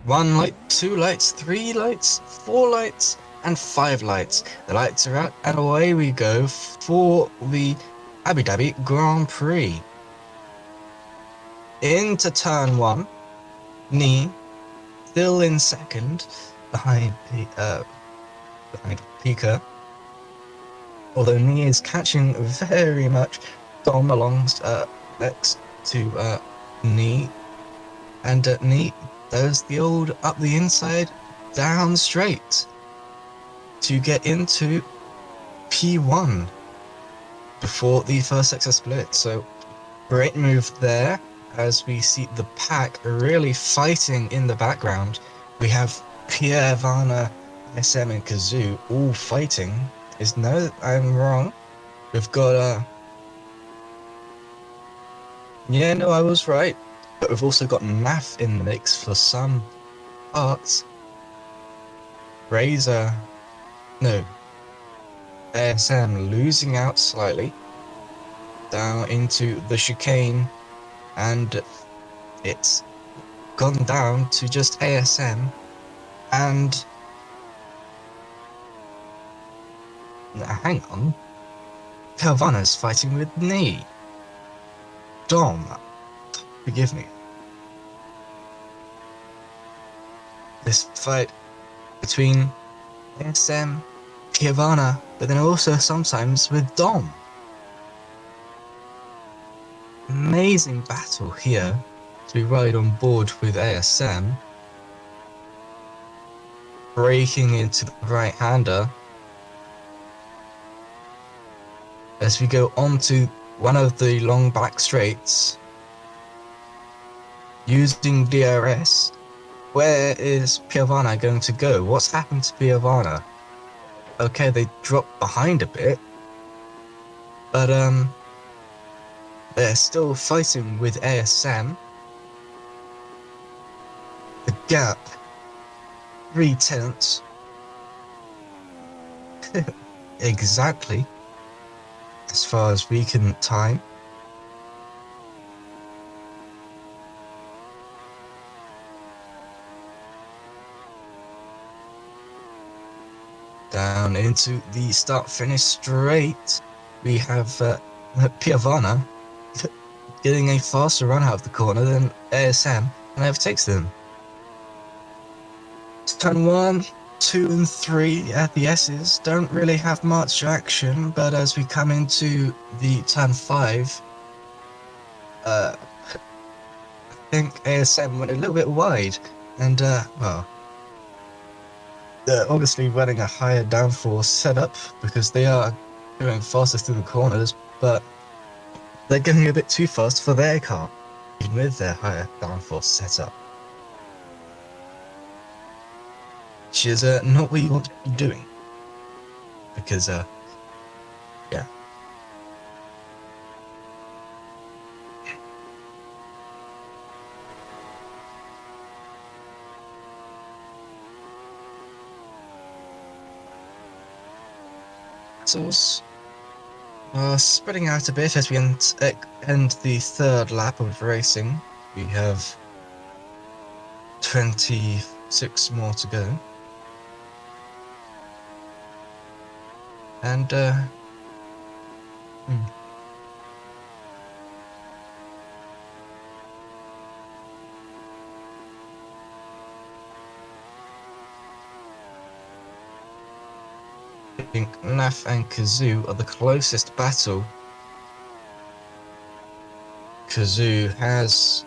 1 light, 2 lights, 3 lights, 4 lights, and 5 lights. The lights are out, and away we go for the Abu Dhabi Grand Prix. Into turn 1, Knee still in second behind Pika. Although Knee is catching very much Dom along next to Knee, and Knee does the old up the inside, down straight to get into P1 before the first sector split. So great move there, as we see the pack really fighting in the background. We have Pierre, Varner, SM, and Kazoo all fighting. No, I'm wrong. We've got yeah, no, I was right. But we've also got NAF in the mix for some parts. Razor, no, ASM losing out slightly down into the chicane, and it's gone down to just ASM, and hang on, Calvana's fighting with Knee. Dom, forgive me. This fight between ASM, Piavana, but then also sometimes with Dom. Amazing battle here as we ride on board with ASM. Breaking into the right-hander as we go onto one of the long back straights using DRS. Where is Piavana going to go? What's happened to Piavana? Okay, they dropped behind a bit, but they're still fighting with ASM. The gap, 3/10. Exactly, as far as we can time. Down into the start-finish straight, we have Piavana getting a faster run out of the corner than ASM, and overtakes them. Turn 1, 2, and 3 at the S's don't really have much action, but as we come into the turn 5, I think ASM went a little bit wide, and well, they're obviously running a higher downforce setup because they are going faster through the corners, but they're getting a bit too fast for their car, even with their higher downforce setup. Which is not what you want to be doing. Because, yeah. Battles are spreading out a bit as we end the third lap of racing. We have 26 more to go. And, I think Naf and Kazoo are the closest battle. Kazoo has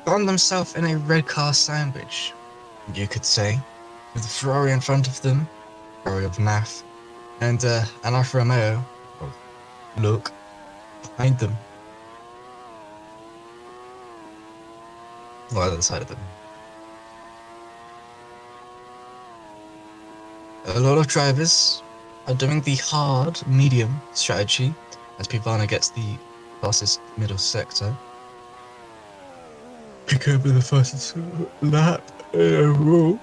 found themselves in a red car sandwich, you could say, with the Ferrari in front of them, Ferrari of Naf, and an Alfa Romeo, look, behind them, or either side of them. A lot of drivers are doing the hard medium strategy as Pivana gets the fastest middle sector. Pick over the fastest lap in a row.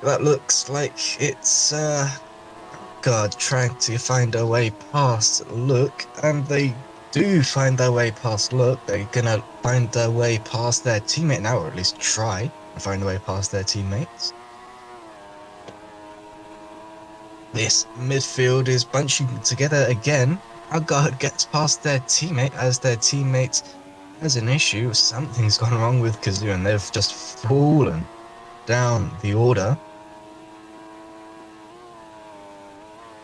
That looks like it's God trying to find a way past Look, and they do find their way past Look. They're gonna find their way past their teammate now, or at least try and find a way past their teammates. This midfield is bunching together again. Our gets past their teammate as their teammate has an issue. Something's gone wrong with Kazoo, and they've just fallen down the order.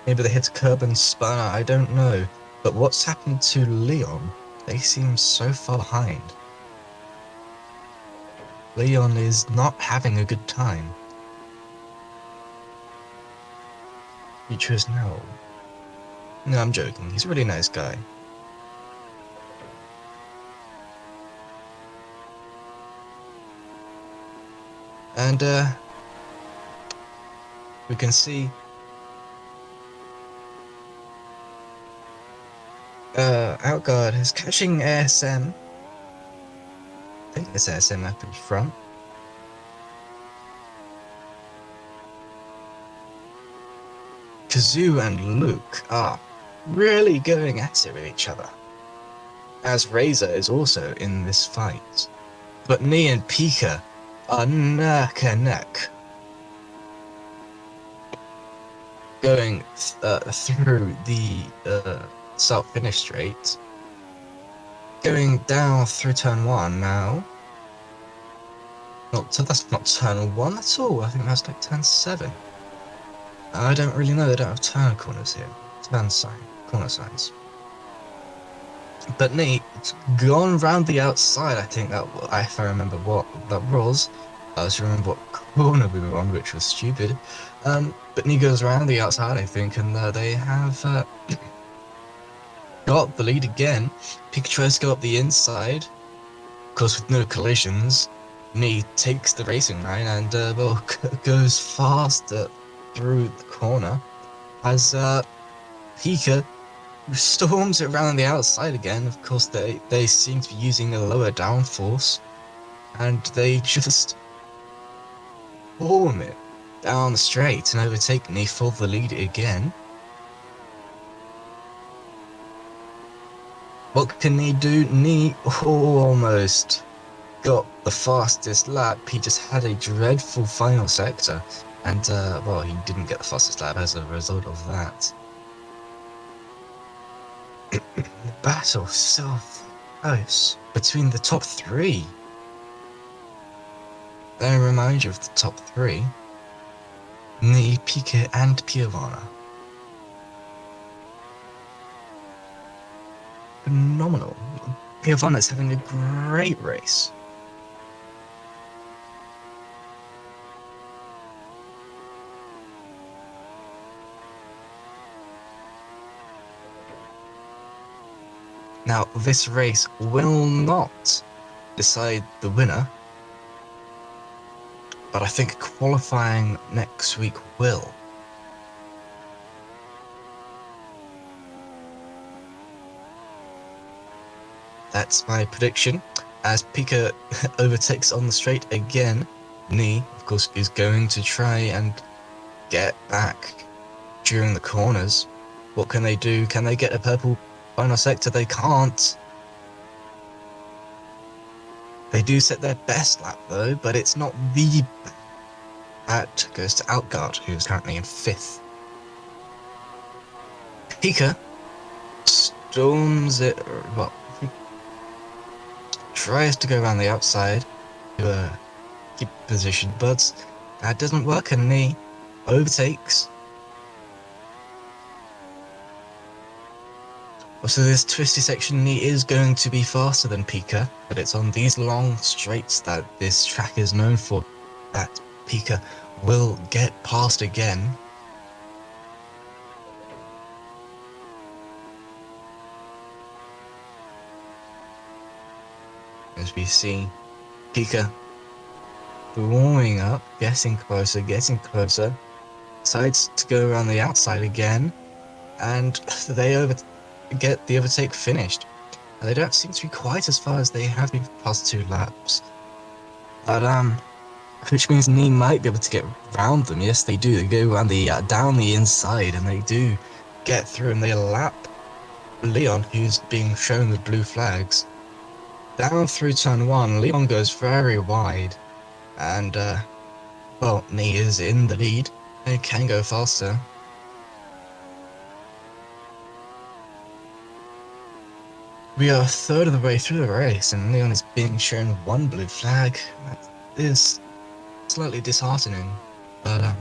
Maybe they hit a curb and spun, I don't know. But what's happened to Leon? They seem so far behind. Leon is not having a good time. He chose no. No, I'm joking. He's a really nice guy. And, we can see Outguard is catching ASM. I think it's ASM up in front. Kazoo and Luke are really going at it with each other, as Razor is also in this fight. But Nee and Pika are neck and neck, going through the start-finish straight, going down through turn 1 now. So that's not turn 1 at all. I think that's like turn 7. I don't really know. They don't have turn corners here. Corner signs. But Nate's gone round the outside. I think that, if I remember what that was. I just remember what corner we were on, which was stupid. But Nate goes around the outside, I think, and they have got the lead again. Pika tries to go up the inside. Of course, with no collisions, Nee takes the racing line and goes faster through the corner as Pika storms it around the outside again. Of course, they seem to be using a lower downforce, and they just storm it down the straight and overtake Nee for the lead again. What can Nee do? Nee almost got the fastest lap. He just had a dreadful final sector, and well, he didn't get the fastest lap as a result of that. The battle so close between the top 3. Let me remind you of the top 3. Nee, Pika, and Piovana. Phenomenal. Piovana's having a great race. Now, this race will not decide the winner, but I think qualifying next week will. That's my prediction. As Pika overtakes on the straight again, Nee, of course, is going to try and get back during the corners. What can they do? Can they get a purple final sector? They can't. They do set their best lap though, but it's not the. That goes to Outguard, who is currently in 5th. Pika storms it. Well, tries to go around the outside to keep position, but that doesn't work, and Nee overtakes. So this twisty section, Nee is going to be faster than Pika, but it's on these long straights that this track is known for that Pika will get past again. As we see Pika warming up, getting closer, decides to go around the outside again, and they get the overtake finished. And they don't seem to be quite as far as they have been for the past 2 laps. But I which means Knee might be able to get round them. Yes, they do. They go around the down the inside, and they do get through, and they lap Leon, who's being shown the blue flags. Down through turn 1, Leon goes very wide, and well, Knee is in the lead. They can go faster. We are a third of the way through the race, and Leon is being shown one blue flag. That is slightly disheartening, but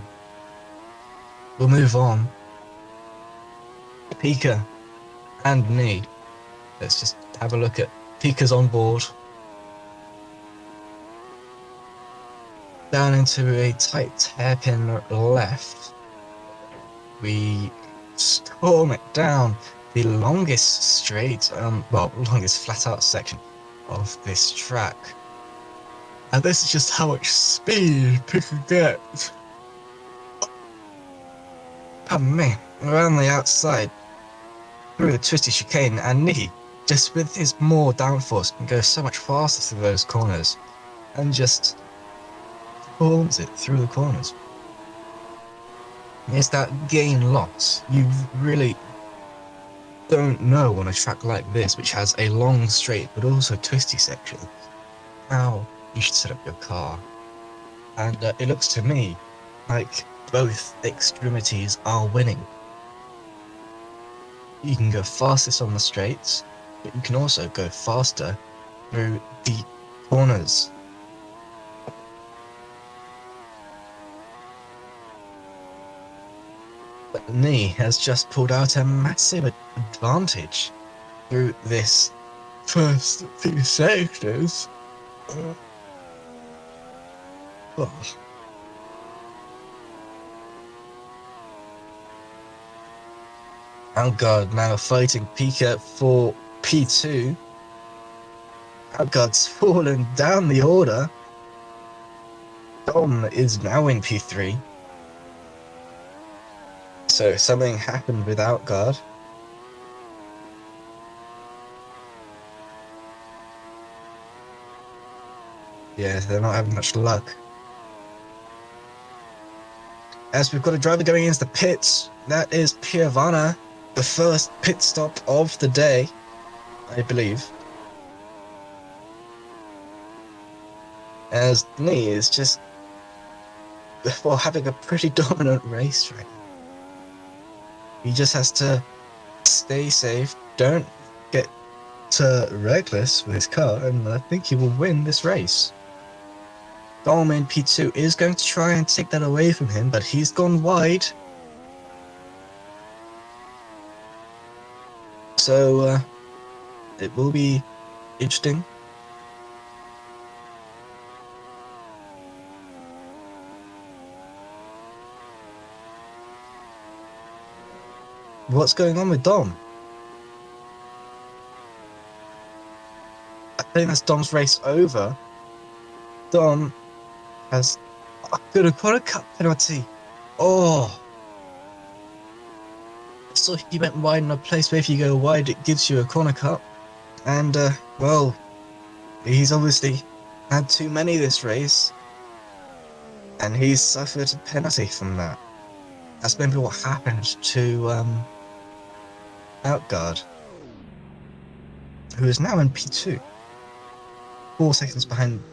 we'll move on. Pika and Knee. Let's just have a look at Pika's on board. Down into a tight hairpin left. We storm it down the longest straight, longest flat out section of this track. And this is just how much speed Pika gets. Pardon me, around the outside, through the twisty chicane, and Nicky, just with his more downforce, can go so much faster through those corners, and just pulls it through the corners. It's that gain loss. You really don't know on a track like this, which has a long straight but also twisty section, how you should set up your car. And it looks to me like both extremities are winning. You can go fastest on the straights, but you can also go faster through the corners. But Knee has just pulled out a massive advantage through this first few sectors. Outguard now fighting Pika for P2. Outguard's fallen down the order. Dom is now in P3. So something happened with Outguard. Yeah, they're not having much luck. As we've got a driver going into the pits, that is Piovana, the first pit stop of the day, I believe. As Knee is just, well, having a pretty dominant race right now. He just has to stay safe, don't get reckless with his car, and I think he will win this race. Dom in P2 is going to try and take that away from him, but he's gone wide. So it will be interesting. What's going on with Dom? I think that's Dom's race over. Dom has could have got a cut penalty. Oh, so he went wide in a place where if you go wide, it gives you a corner cut. And well, he's obviously had too many this race, and he's suffered a penalty from that. That's maybe what happened to Outguard, who is now in P2, 4 seconds behind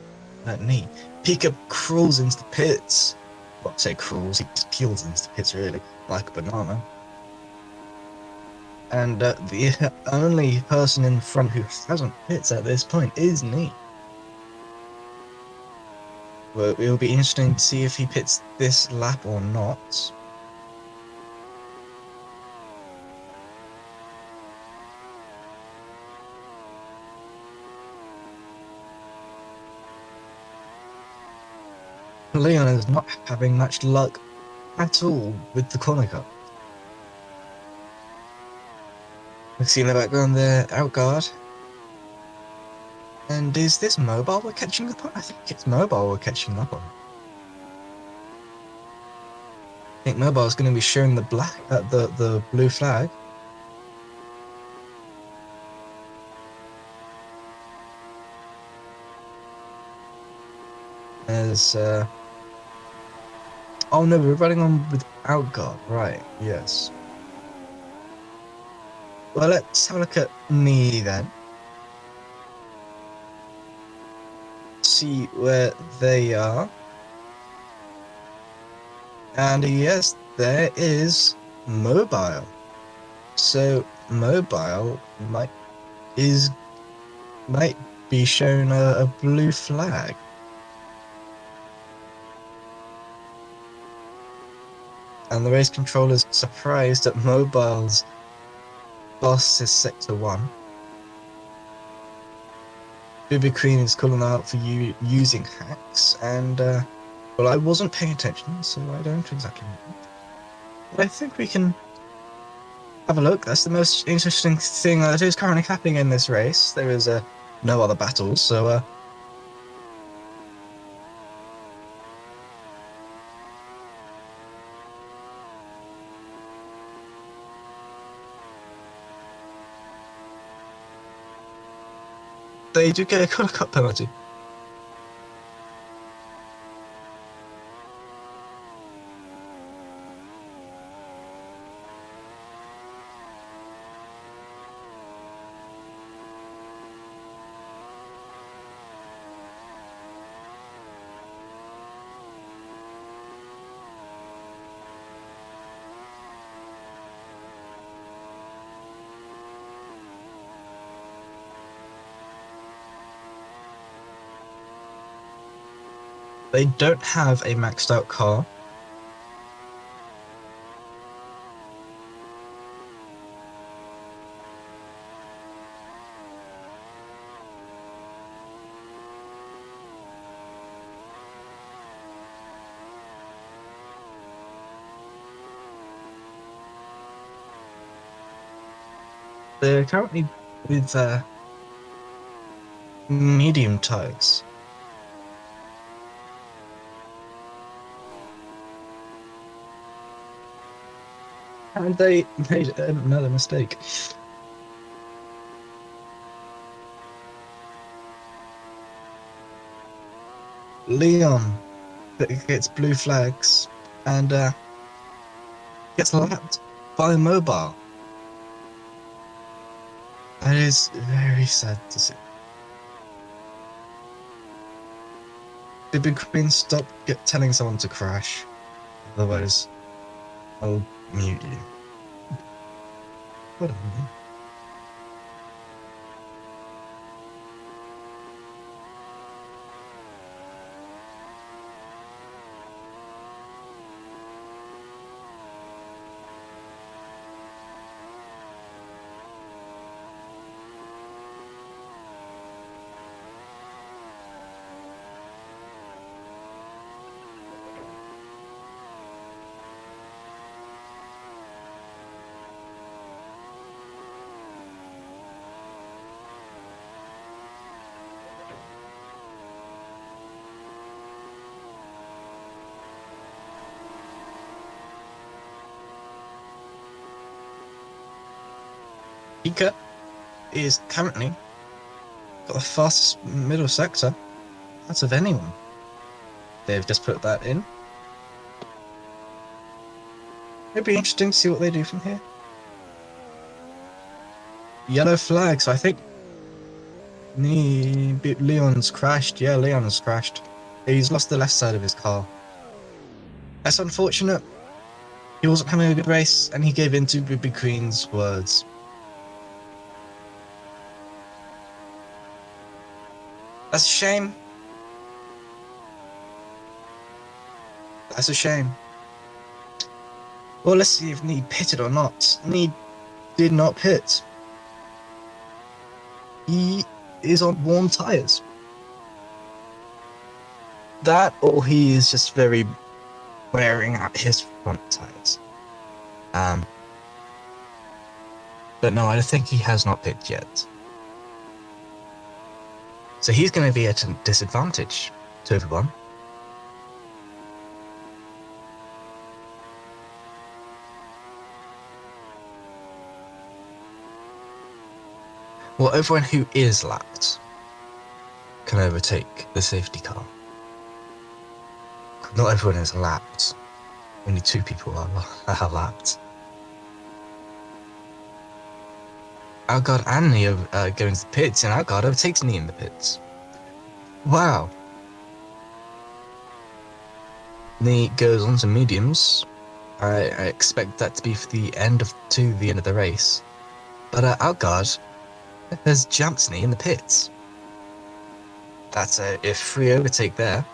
Knee. Pika crawls into the pits. Well, I say crawls, he just peels into the pits really, like a banana. And the only person in front who hasn't pits at this point is Knee. Well, it'll be interesting to see if he pits this lap or not. Leon is not having much luck at all with the corner cut. We see in the background there, Outguard. And is this Mobile we're catching up on? I think it's Mobile we're catching up on. I think Mobile is going to be showing the the blue flag. As Oh no, we're running on without guard, right? Yes. Well, let's have a look at knee then. See where they are. And yes, there is mobile. So mobile might be shown a blue flag. And the race controller's surprised at mobile's boss is Sector 1. Bibby Queen is calling out for you using hacks, and well, I wasn't paying attention, so I don't exactly know. But I think we can have a look. That's the most interesting thing that is currently happening in this race. There is no other battles, so they do get a Color Cup penalty. They don't have a maxed out car. They're currently with medium tires. And they made another mistake. Leon gets blue flags and gets lapped by mobile. That is very sad to see. The big queen, stop telling someone to crash. Otherwise, I'll mute you. What a minute. Ika is currently got the fastest middle sector out of anyone. They've just put that in. It'd be interesting to see what they do from here. Yellow flag, so I think Leon's crashed. Yeah, Leon's crashed. He's lost the left side of his car. That's unfortunate. He wasn't having a good race, and he gave in to Bibby Queen's words. That's a shame. That's a shame. Well, let's see if Need pitted or not. Need did not pit. He is on warm tyres. That, or he is just very wearing out his front tyres. But no, I think he has not picked yet. So he's going to be at a disadvantage to everyone. Well, everyone who is lapped can overtake the safety car. Not everyone is lapped. Only 2 people are lapped. Outguard and Neo go into the pits, and Outguard overtakes Neo in the pits. Wow. Neo goes on to mediums. I expect that to be for the end of the race. But Outguard has jumped Neo in the pits. That's a free overtake there.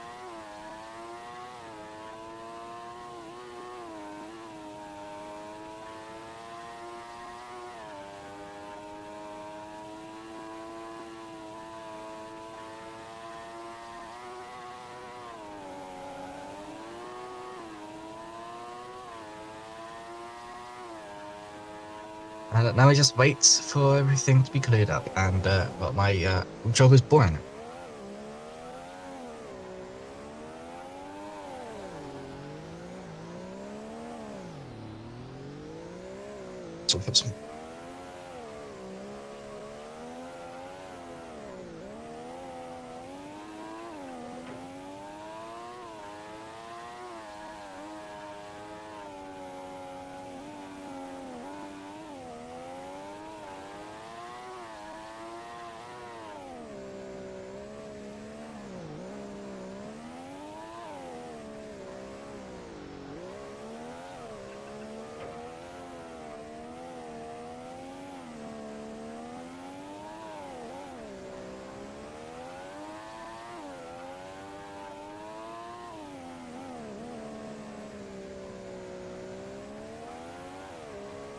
And now I just wait for everything to be cleared up, and well, my job is boring. So put some.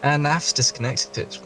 And I've disconnected it.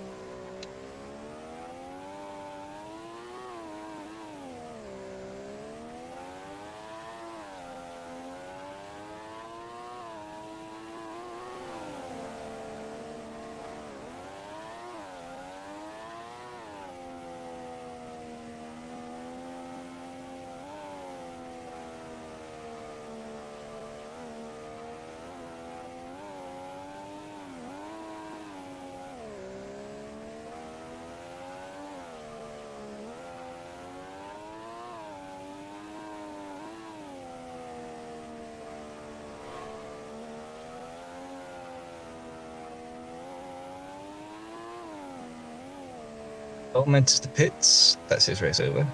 Dom enters the pits. That's his race over.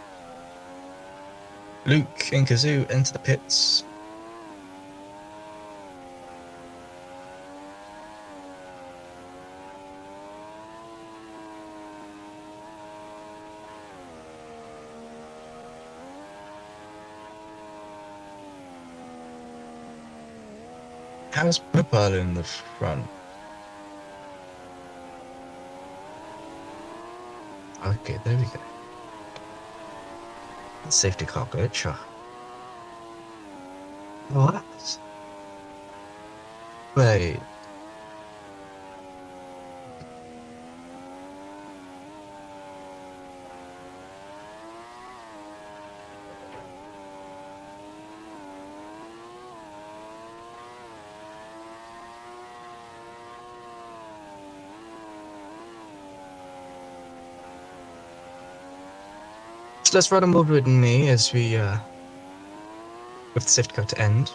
Luke and Kazoo enter the pits. How's Purple in the front? Okay, there we go. Safety car glitch. What? Wait. So let's run a mode with me as we with the safety car to end.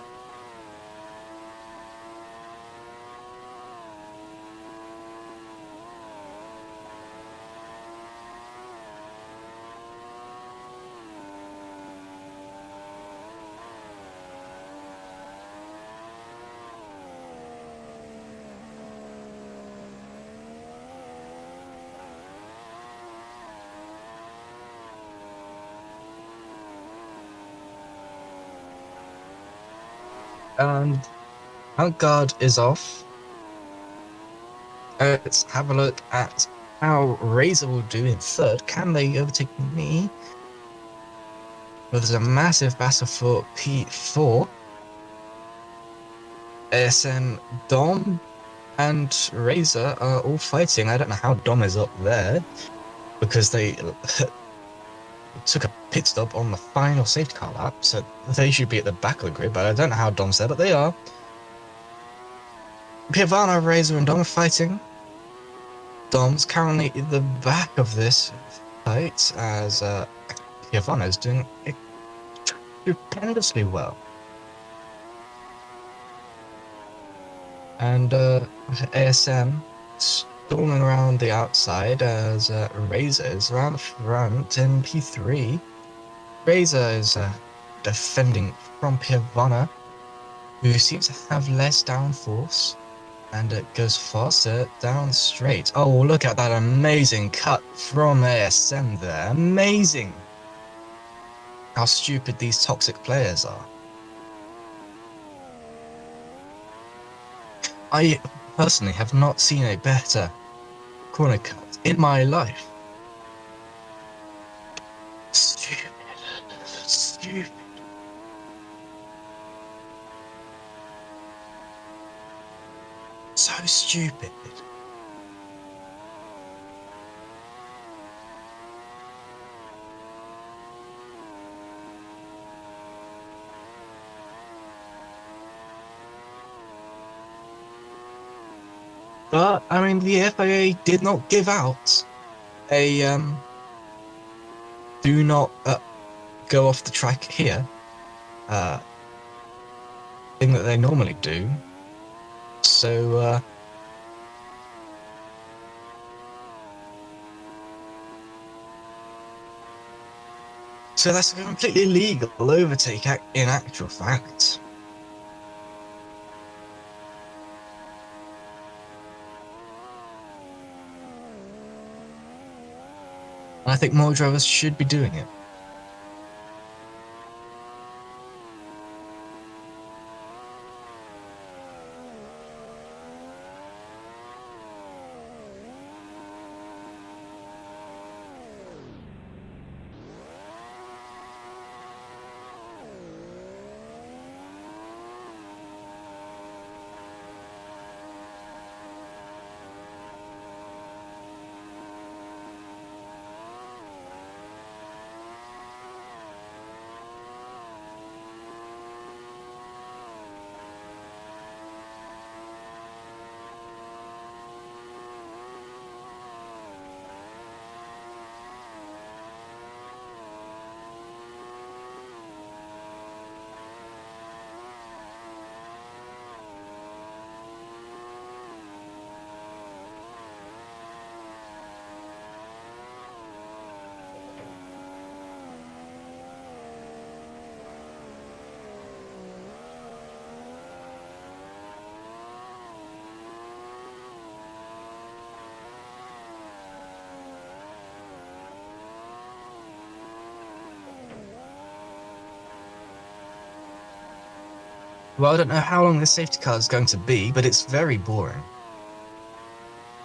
And Outguard is off. Let's have a look at how Razor will do in third. Can they overtake me? Well, there's a massive battle for P4. ASM, Dom, and Razor are all fighting. I don't know how Dom is up there because they took a pit stop on the final safety car lap, so they should be at the back of the grid, but I don't know how Dom's there, but they are. Piavano, Razor, and Dom are fighting. Dom's currently at the back of this fight as Piavano's doing stupendously well. and ASM stalling around the outside as Razor is around the front in P3. Razor is defending from Piavana, who seems to have less downforce, and it goes faster down straight. Oh, look at that amazing cut from ASM there. Amazing! How stupid these toxic players are. I personally have not seen a better corner cut in my life. Stupid. Stupid. So stupid. But, I mean, the FIA did not give out a, do not go off the track here, thing that they normally do. So, so that's a completely legal overtake in actual fact. And I think more drivers should be doing it. Well, I don't know how long this safety car is going to be, but it's very boring.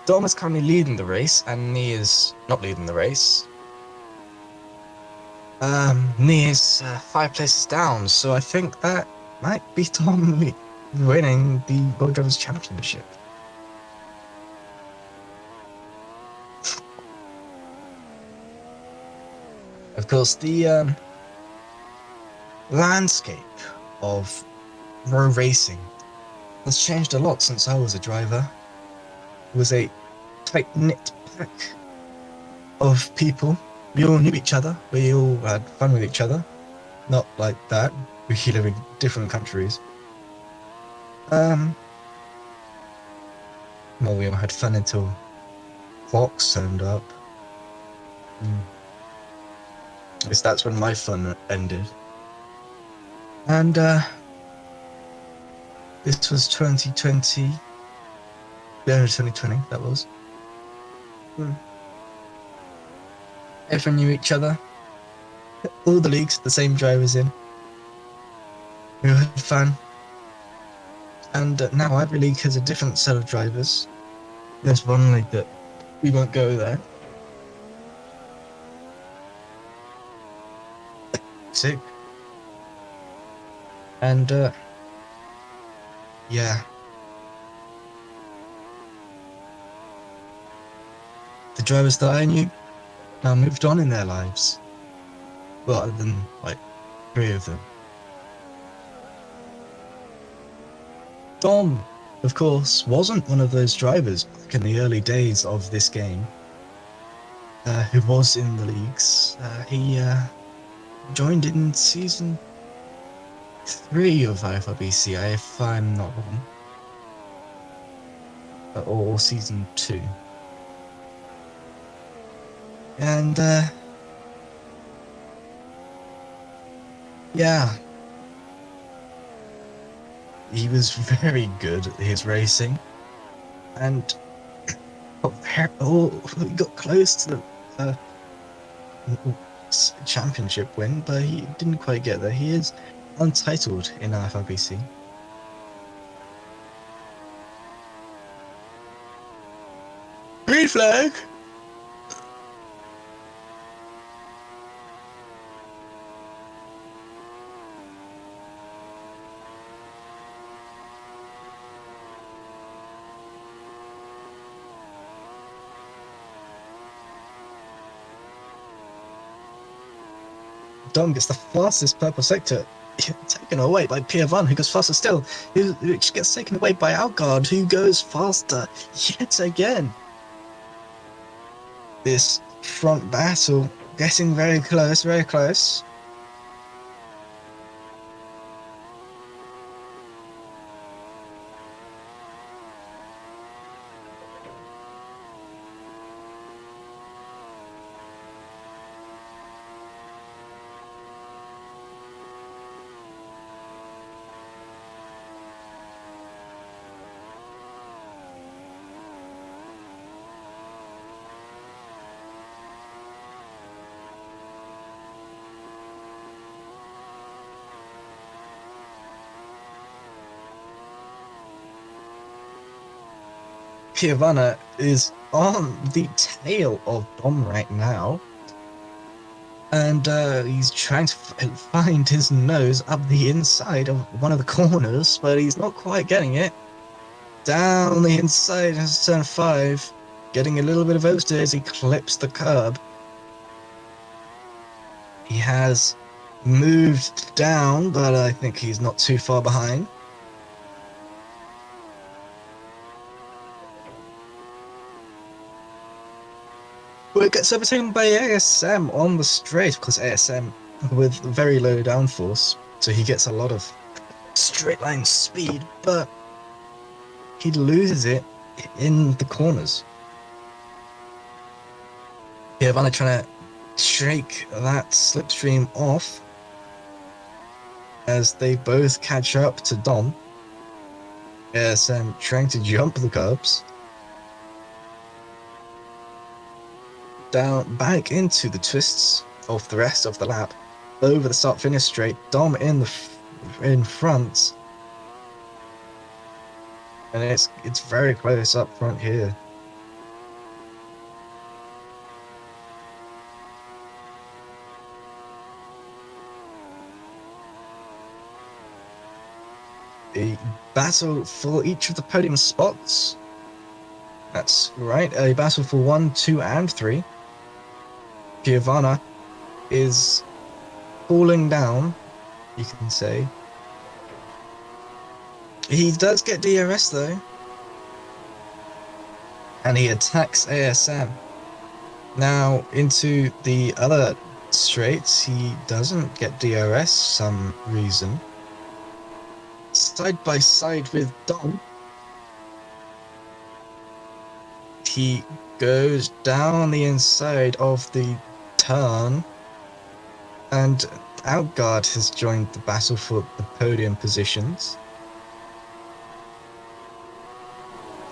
Dom is currently leading the race, and Nee is not leading the race. Nee is 5 places down, so I think that might be Dom winning the World Drivers' Championship. Of course, the landscape of road racing has changed a lot since I was a driver. It was a tight-knit pack of people. We all knew each other. We all had fun with each other. Not like that. We live in different countries. Well, we all had fun until Fox turned up. At least that's when my fun ended. And this was 2020. Yeah, 2020, that was. Everyone knew each other. All the leagues, the same drivers in. We had fun. And now every league has a different set of drivers. There's one league that we won't go there. Sick. And yeah. The drivers that I knew now moved on in their lives. Well, other than like 3 of them. Dom, of course, wasn't one of those drivers back in the early days of this game who was in the leagues. He joined in season 3 of IFRBC, if I'm not wrong. or season 2. And yeah, he was very good at his racing, and he got close to the championship win, but he didn't quite get there. He is untitled in IFRBC. Green flag! Dom gets the fastest purple sector, taken away by Piavan, who goes faster still, which gets taken away by Outguard, who goes faster yet again. This front battle getting very close, very close. Piavana is on the tail of Dom right now, and he's trying to find his nose up the inside of one of the corners, but he's not quite getting it. Down the inside has turn 5, getting a little bit of oversteer as he clips the curb. He has moved down, but I think he's not too far behind. Well, it gets overtaken by ASM on the straight, because ASM with very low downforce, so he gets a lot of straight line speed, but he loses it in the corners. Piavana trying to shake that slipstream off as they both catch up to Dom. ASM trying to jump the curbs. Down back into the twists of the rest of the lap, over the start finish straight. Dom in front, and it's very close up front here. A battle for each of the podium spots. That's right, a battle for 1, 2, and 3. Piavana is falling down, you can say. He does get DRS though, and he attacks ASM. Now into the other straights, he doesn't get DRS for some reason. Side by side with Dom, he goes down the inside of the turn, and Outguard has joined the battle for the podium positions.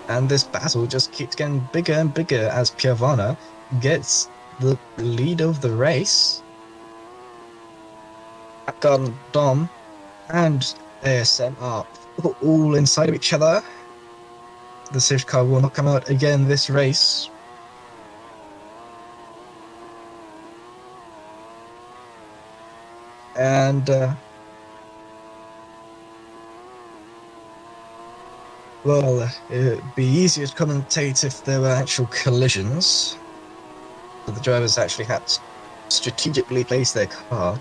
And this battle just keeps getting bigger and bigger as Piavana gets the lead of the race. Outguard, Dom, and ASM are all inside of each other. The safety car will not come out again this race. And well, it'd be easier to commentate if there were actual collisions, but the drivers actually had to strategically place their car.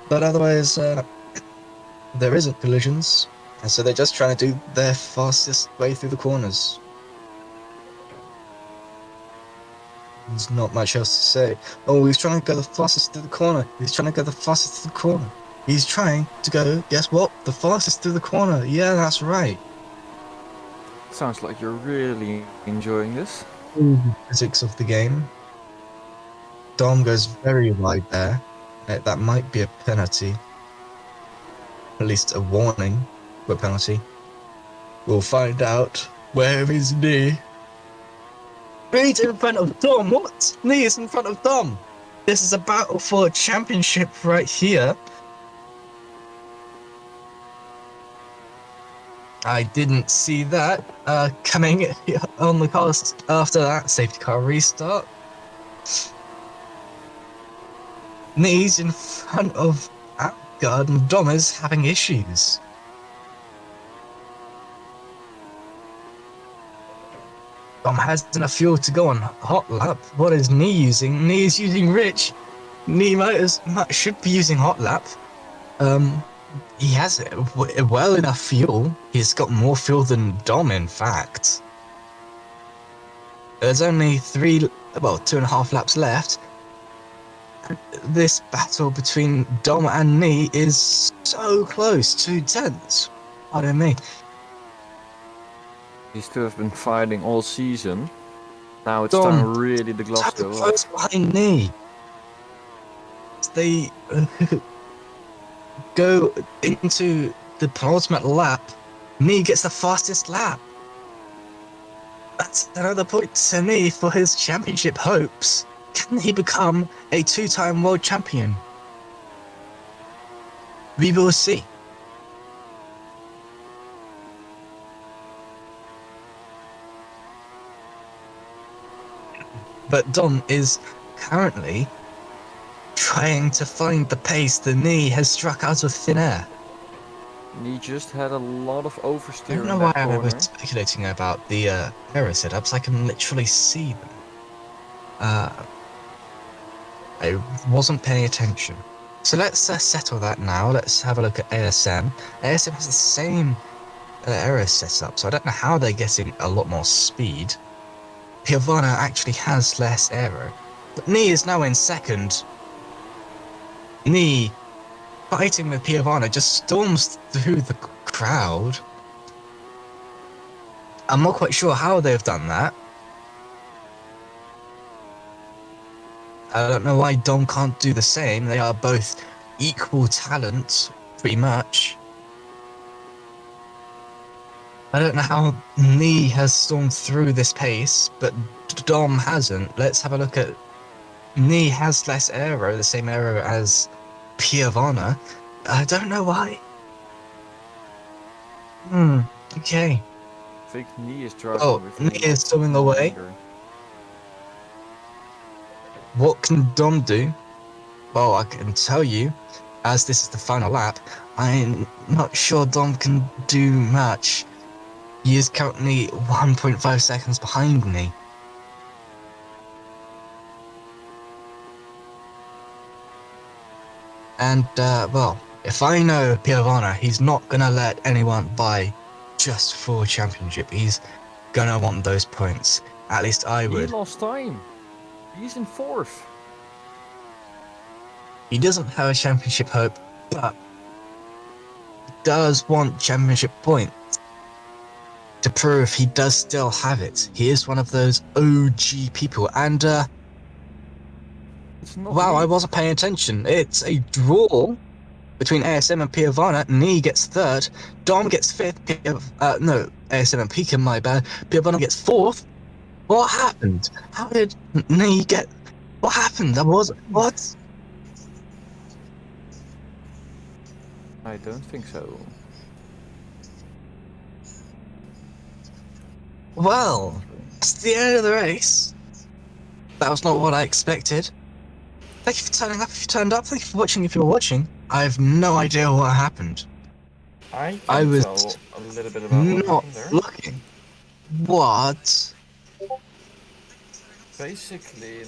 But otherwise, there isn't collisions, and so they're just trying to do their fastest way through the corners. There's not much else to say. Oh, he's trying to go the fastest through the corner. He's trying to go the fastest through the corner. He's trying to go, guess what? The fastest through the corner. Yeah, that's right. Sounds like you're really enjoying this. The physics of the game. Dom goes very wide there. That might be a penalty, at least a warning for a penalty. We'll find out. Where is knee? Knee's in front of Dom. What? Knee is in front of Dom. This is a battle for a championship right here. I didn't see that coming on the cast after that safety car restart. Knees in front of Outguard, and Dom is having issues. Dom has enough fuel to go on hot lap. What is Knee using? Knee is using Rich. Knee should be using hot lap. He has well enough fuel. He's got more fuel than Dom, in fact. There's only 2.5 laps left. This battle between Dom and Knee is so close, 2/10. Pardon me. These two have been fighting all season. Now it's Dom, time really the gloves go close off. behind Knee. They go into the penultimate lap. Knee gets the fastest lap. That's another point to Knee for his championship hopes. Can he become a 2-time world champion? We will see. But Dom is currently trying to find the pace the Knee has struck out of thin air. He just had a lot of oversteer. I don't know why I was speculating about the error setups. I can literally see them. I wasn't paying attention. So let's settle that now. Let's have a look at ASM. ASM has the same error setup, so I don't know how they're getting a lot more speed. Piovana actually has less error. But Knee is now in second. Knee, fighting with Piovana, just storms through the crowd. I'm not quite sure how they've done that. I don't know why Dom can't do the same. They are both equal talent, pretty much. I don't know how Knee has stormed through this pace, but Dom hasn't. Let's have a look at... Knee has less aero, the same aero as Piovana. I don't know why. Okay. I think Knee is driving. Oh, Knee is storming away. What can Dom do? Well, I can tell you, as this is the final lap, I'm not sure Dom can do much. He is currently 1.5 seconds behind me. And, well, if I know Piovana, he's not gonna let anyone buy just for championship. He's gonna want those points. At least I would. He lost time. He's in fourth. He doesn't have a championship hope, but he does want championship points to prove he does still have it. He is one of those OG people, and wow, I wasn't paying attention. It's a draw between ASM and Piovana. Knee gets third, Dom gets fifth, no, ASM and Pika, my bad. Piovana gets fourth. What happened? How did Knee get... What happened? What? I don't think so. Well, it's the end of the race. That was not what I expected. Thank you for turning up if you turned up. Thank you for watching if you were watching. I have no idea what happened. I was tell a little bit about what happened there. Looking. What? Basically,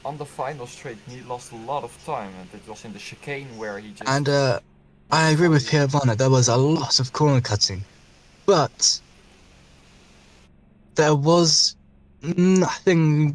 on the final straight, he lost a lot of time, and it was in the chicane where he just... And I agree with Piovana. There was a lot of corner cutting, but there was nothing